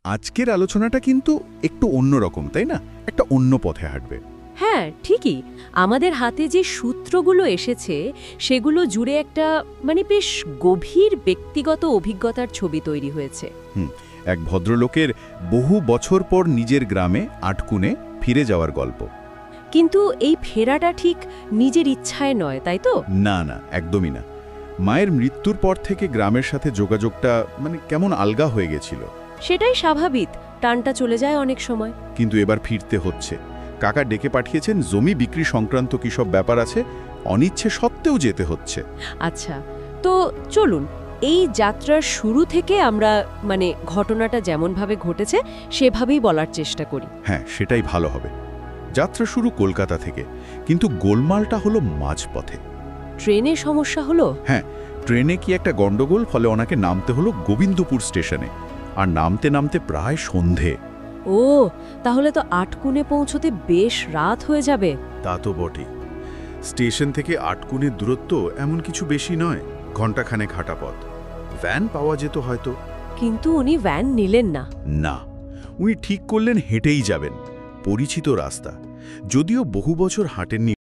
আজকের আলোচনাটা কিন্তু একটু অন্যরকম, তাই না? একটা অন্য পথে হাঁটবে। হ্যাঁ, ঠিকই। আমাদের হাতে যে সূত্রগুলো এসেছে সেগুলো জুড়ে একটা বেশ গভীর ব্যক্তিগত অভিজ্ঞতার ছবি তৈরি হয়েছে। এক ভদ্রলোকের বহু বছর পর নিজের গ্রামে আটকুনে ফিরে যাওয়ার গল্প। কিন্তু এই ফেরাটা ঠিক নিজের ইচ্ছায় নয়, তাই তো? না না, একদমই না। মায়ের মৃত্যুর পর থেকে গ্রামের সাথে যোগাযোগটা কেমন আলগা হয়ে গেছিল। সেটাই স্বাভাবিক, টানটা চলে যায় অনেক সময়। কিন্তু এবার ফিরতে হচ্ছে। কাকা ডেকে পাঠিয়েছেন, জমি বিক্রি সংক্রান্ত কী সব ব্যাপার আছে, অনিচ্ছে সত্ত্বেও যেতে হচ্ছে। আচ্ছা, তো চলুন এই যাত্রার শুরু থেকে আমরা ঘটনাটা যেমনভাবে ঘটেছে সেভাবেই বলার চেষ্টা করি। হ্যাঁ, সেটাই ভালো হবে। যাত্রা শুরু কলকাতা থেকে, কিন্তু গোলমালটা হলো মাঝপথে। ট্রেনে সমস্যা হলো? হ্যাঁ, ট্রেনে কি একটা গন্ডগোল, ফলে ওনাকে নামতে হলো গোবিন্দপুর স্টেশনে। আর নামতে নামতে প্রায় সন্ধে। ও, তাহলে তো আটকুনে পৌঁছতে বেশ রাত হয়ে যাবে। তা তো বটেই। স্টেশন থেকে আটকুনের দূরত্ব এমন কিছু বেশি নয়, ঘণ্টাখানেক হাঁটা পথ। ভ্যান পাওয়া যেত হয়তো। কিন্তু উনি ভ্যান নিলেন না। না, উনি ঠিক করলেন হেঁটেই যাবেন, পরিচিত রাস্তা। যদিও বহু বছর হাঁটেননি।